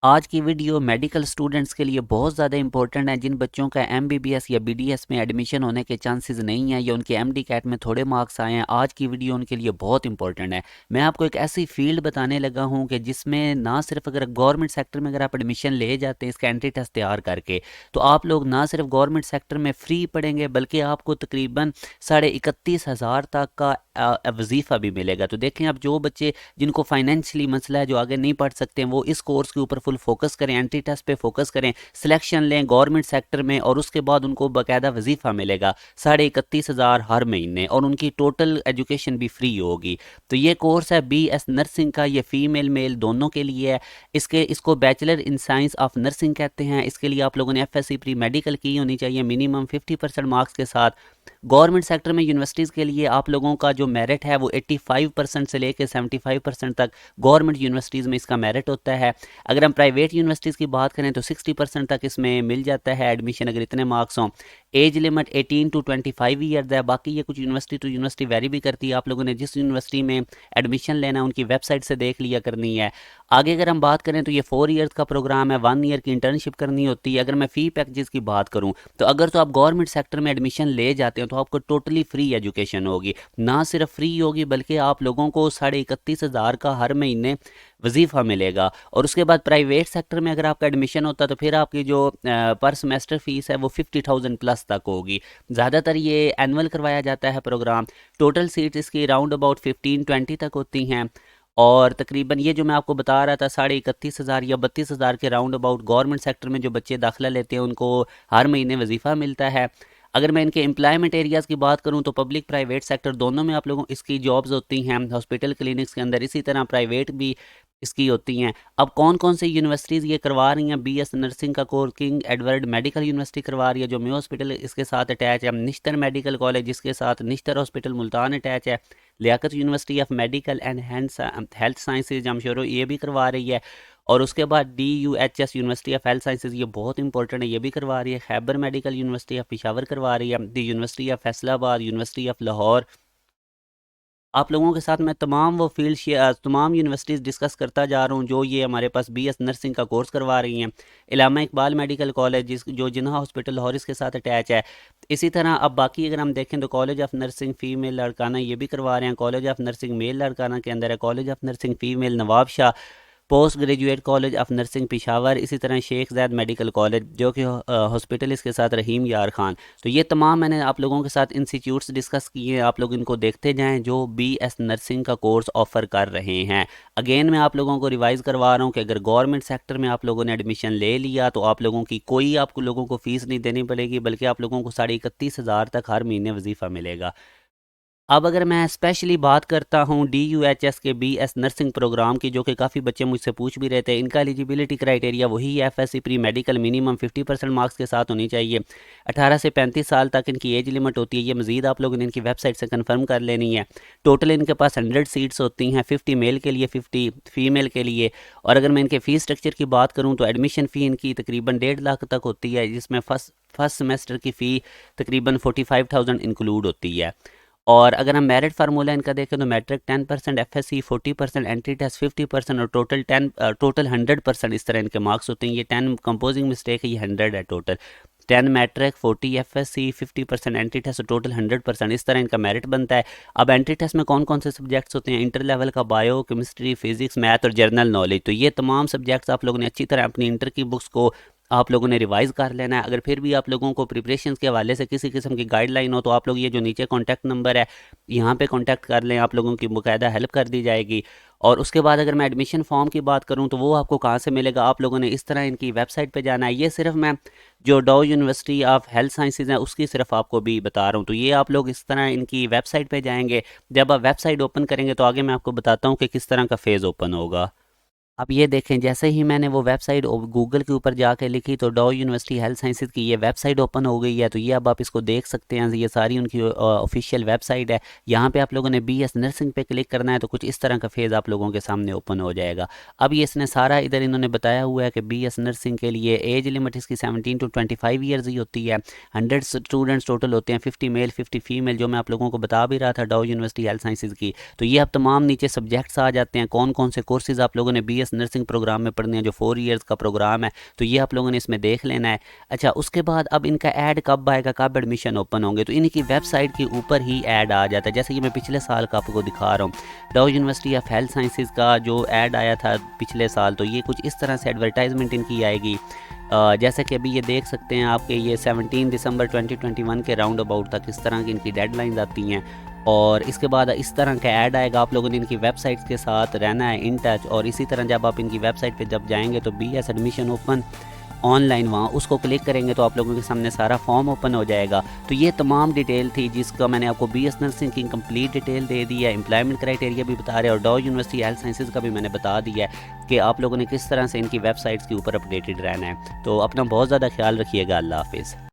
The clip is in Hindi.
आज की वीडियो मेडिकल स्टूडेंट्स के लिए बहुत ज़्यादा इंपॉर्टेंट है। जिन बच्चों का एमबीबीएस या बीडीएस में एडमिशन होने के चांसेस नहीं है या उनके एमडी कैट में थोड़े मार्क्स आए हैं, आज की वीडियो उनके लिए बहुत इंपॉर्टेंट है। मैं आपको एक ऐसी फील्ड बताने लगा हूं कि जिसमें ना सिर्फ अगर गवर्नमेंट सेक्टर में अगर आप एडमिशन ले जाते हैं इसका एंट्री टेस्ट तैयार करके, तो आप लोग ना सिर्फ गवर्नमेंट सेक्टर में फ्री पढ़ेंगे बल्कि आपको तकरीबन 31,500 तक का वजीफ़ा भी मिलेगा। तो देखें, आप जो बच्चे जिनको फाइनेंशियली मसला है, जो आगे नहीं पढ़ सकते हैं, वो इस कोर्स के ऊपर फुल फोकस करें, एंट्री टेस्ट पे फोकस करें, सिलेक्शन लें गवर्नमेंट सेक्टर में और उसके बाद उनको बाकायदा वजीफ़ा मिलेगा 31,500 हर महीने और उनकी टोटल एजुकेशन भी फ्री होगी। तो ये कोर्स है BS नर्सिंग का, ये फीमेल मेल दोनों के लिए है। इसको bachelor in science of nursing कहते हैं। इसके लिए आप लोगों ने FSC प्री मेडिकल की होनी चाहिए मिनिमम 50% मार्क्स के साथ। गवर्नमेंट सेक्टर में यूनिवर्सिटीज़ के लिए आप लोगों का जो मेरिट है वो 85% से लेकर 75% तक गवर्नमेंट यूनिवर्सिटीज़ में इसका मेरिट होता है। अगर हम प्राइवेट यूनिवर्सिटीज़ की बात करें तो 60% तक इसमें मिल जाता है एडमिशन, अगर इतने मार्क्स हों। एज लिमिट 18 to 25 ईयर्स है। बाकी ये कुछ यूनिवर्सिटी टू यूनिवर्सिटी वेरी भी करती है। आप लोगों ने जिस यूनिवर्सिटी में एडमिशन लेना है उनकी वेबसाइट से देख लिया करनी है। आगे अगर हम बात करें तो ये 4 ईयर्स का प्रोग्राम है, 1 ईयर की इंटर्नशिप करनी होती है। अगर मैं फ़ी पैकेजेस की बात करूँ तो अगर तो आप गवर्नमेंट सेक्टर में एडमिशन ले जाते हो तो आपको टोटली फ्री एजुकेशन होगी। ना सिर्फ फ्री होगी बल्कि आप लोगों को 31,500 का हर महीने वजीफ़ा मिलेगा। और उसके बाद प्राइवेट सेक्टर में अगर आपका एडमिशन होता है तो फिर आपकी जो पर सेमेस्टर फीस है वो 50,000 प्लस तक होगी। ज़्यादातर ये एनुअल करवाया जाता है प्रोग्राम। टोटल सीट इसकी राउंड अबाउट 15-20 तक होती हैं। और तकरीबन ये जो मैं आपको बता रहा था 31,500 या 32,000 के राउंड अबाउट गवर्नमेंट सेक्टर में जो बच्चे दाखिला लेते हैं उनको हर महीने वजीफ़ा मिलता है। अगर मैं इनके एम्प्लॉयमेंट एरियाज़ की बात करूं तो पब्लिक प्राइवेट सेक्टर दोनों में आप लोगों इसकी जॉब्स होती हैं, हॉस्पिटल क्लिनिक्स के अंदर, इसी तरह प्राइवेट भी इसकी होती हैं। अब कौन कौन सी यूनिवर्सिटीज़ ये करवा रही हैं BS नर्सिंग का course? King Edward medical university करवा रही है जो मेयो हॉस्पिटल इसके साथ अटैच है। निश्तर मेडिकल कॉलेज जिसके साथ निश्तर हॉस्पिटल मुल्तान अटैच है। Liaquat university of medical and health sciences Jamshoro ये भी करवा रही है। और उसके बाद DUHS university of health sciences, ये बहुत इंपॉर्टेंट है, ये भी करवा रही है। Khyber medical university of Peshawar करवा रही है। The university of Faisalabad, university of Lahore. आप लोगों के साथ मैं तमाम वो तमाम यूनिवर्सिटीज़ डिस्कस करता जा रहा हूँ जो ये हमारे पास BS नर्सिंग का कोर्स करवा रही हैं। इलामा इकबाल मेडिकल कॉलेज जो जिन्हा हॉस्पिटल लाहौर इसके साथ अटैच है। इसी तरह अब बाकी अगर हम देखें तो college of nursing female Larkana ये भी करवा रहे हैं। College of nursing male Larkana के अंदर है। College of nursing female Nawabshah, post graduate college of nursing Peshawar, इसी तरह शेख ज़ैद मेडिकल कॉलेज जो कि हॉस्पिटल इसके साथ रहीम यार खान। तो ये तमाम मैंने आप लोगों के साथ इंस्टीट्यूट्स डिस्कस किए हैं। आप लोग इनको देखते जाएं जो BS नर्सिंग का कोर्स ऑफ़र कर रहे हैं। अगेन मैं आप लोगों को रिवाइज़ करवा रहा हूँ कि अगर गवर्नमेंट सेक्टर में आप लोगों ने एडमिशन ले लिया तो आप लोगों की कोई आपको लोगों को फ़ीस नहीं देनी पड़ेगी बल्कि आप लोगों को 31,500 तक हर महीने वजीफ़ा मिलेगा। अब अगर मैं स्पेशली बात करता हूँ DUHS के BS नर्सिंग प्रोग्राम की, जो कि काफ़ी बच्चे मुझसे पूछ भी रहे थे, इनका एलिजिबिलिटी क्राइटेरिया वही है। FSC pre medical minimum 50% marks के साथ होनी चाहिए। 18 से 35 साल तक इनकी एज लिमिट होती है। ये मज़ीद आप लोगों ने इनकी वेबसाइट से कंफर्म कर लेनी है। टोटल इनके पास 100 सीट्स होती हैं, 50 मेल के लिए, 50 फीमेल के लिए। और अगर मैं इनके फ़ीस स्ट्रक्चर की बात करूँ तो एडमिशन फ़ी इनकी तकरीबन 1.5 लाख तक होती है, जिसमें फर्स्ट सेमेस्टर की फ़ी तकरीबन 45,000 इंक्लूड होती है। और अगर हम मेरिट फार्मूला इनका देखें तो मैट्रिक 10%, FSC 40%, एंट्री टेस्ट 50% और टोटल 100% इस तरह इनके मार्क्स होते हैं। ये 10 कंपोजिंग मिस्टेक है, ये 100 है total. 10 matric, 40 FSC, 50% entry test और टोटल 100%, इस तरह इनका मेरिट बनता है। अब एंट्री टेस्ट में कौन कौन से सब्जेक्ट्स होते हैं? इंटर लेवल का बायो, केमिस्ट्री, फिजिक्स, मैथ और जनरल नॉलेज। तो ये तमाम सब्जेक्ट्स आप लोगों ने अच्छी तरह अपनी इंटर की बुक्स को आप लोगों ने रिवाइज़ कर लेना है। अगर फिर भी आप लोगों को प्रिपरेशन के हवाले से किसी किस्म की गाइडलाइन हो तो आप लोग ये जो नीचे कॉन्टैक्ट नंबर है यहाँ पे कॉन्टैक्ट कर लें, आप लोगों की बाकायदा हेल्प कर दी जाएगी। और उसके बाद अगर मैं एडमिशन फॉर्म की बात करूँ तो वो आपको कहाँ से मिलेगा? आप लोगों ने इस तरह इनकी वेबसाइट पे जाना है। ये सिर्फ मैं जो डॉ यूनिवर्सिटी ऑफ हेल्थ साइंसेज है उसकी सिर्फ आपको भी बता रहा हूँ। तो ये आप लोग इस तरह इनकी वेबसाइट पे जाएंगे। जब आप वेबसाइट ओपन करेंगे तो आगे मैं आपको बताता हूँ कि किस तरह का फेज़ ओपन होगा। अब ये देखें, जैसे ही मैंने वो वेबसाइट गूगल के ऊपर जाके लिखी तो डॉ यूनिवर्सिटी हेल्थ साइंसेज की ये वेबसाइट ओपन हो गई है। तो ये अब आप इसको देख सकते हैं, ये सारी उनकी ऑफिशियल वेबसाइट है। यहाँ पे आप लोगों ने BS नर्सिंग पे क्लिक करना है तो कुछ इस तरह का फेज़ आप लोगों के सामने ओपन हो जाएगा। अब ये इसने सारा इधर इन्होंने बताया हुआ है कि BS नर्सिंग के लिए एज लिमिट इसकी 17 to 25 ईयर्स ही होती है। 100 स्टूडेंट्स टोटल होते हैं, 50 मेल 50 फीमेल, जो मैं आप लोगों को बता भी रहा था डॉ यूनिवर्सिटी हेल्थ साइंसेज की। तो ये अब तमाम नीचे सब्जेक्ट्स आ जाते हैं, कौन कौन से कोर्सेज आप लोगों ने BS BS नर्सिंग प्रोग्राम में पढ़ने हैं, जो 4 ईयर्स का प्रोग्राम है, तो ये आप लोगों ने इसमें देख लेना है। अच्छा, उसके बाद अब इनका ऐड कब आएगा, कब एडमिशन ओपन होंगे, तो इनकी वेबसाइट के ऊपर ही ऐड आ जाता है। जैसे कि मैं पिछले साल का आपको दिखा रहा हूँ, डाउ यूनिवर्सिटी ऑफ हेल्थ साइंसेज का जो ऐड आया था पिछले साल, तो ये कुछ इस तरह से एडवर्टाइजमेंट इनकी आएगी। जैसे कि अभी ये देख सकते हैं आपके, ये 17 दिसंबर 2021 के राउंड अबाउट तक इस तरह की इनकी डेडलाइंस आती हैं, और इसके बाद इस तरह का ऐड आएगा। आप लोगों ने इनकी वेबसाइट्स के साथ रहना है इन टच, और इसी तरह जब आप इनकी वेबसाइट पे जब जाएंगे तो BS एडमिशन ओपन ऑनलाइन, वहाँ उसको क्लिक करेंगे तो आप लोगों के सामने सारा फॉर्म ओपन हो जाएगा। तो ये तमाम डिटेल थी जिसका मैंने आपको BS नर्सिंग की कंप्लीट डिटेल दे दी है, एम्प्लॉयमेंट क्राइटेरिया भी बता रहे हैं, और डाउ यूनिवर्सिटी हेल्थ साइंसेज का भी मैंने बता दिया है कि आप लोगों ने किस तरह से इनकी वेबसाइट्स के ऊपर अपडेटेड रहना है। तो अपना बहुत ज़्यादा ख्याल रखिएगा। अल्लाह हाफिज़।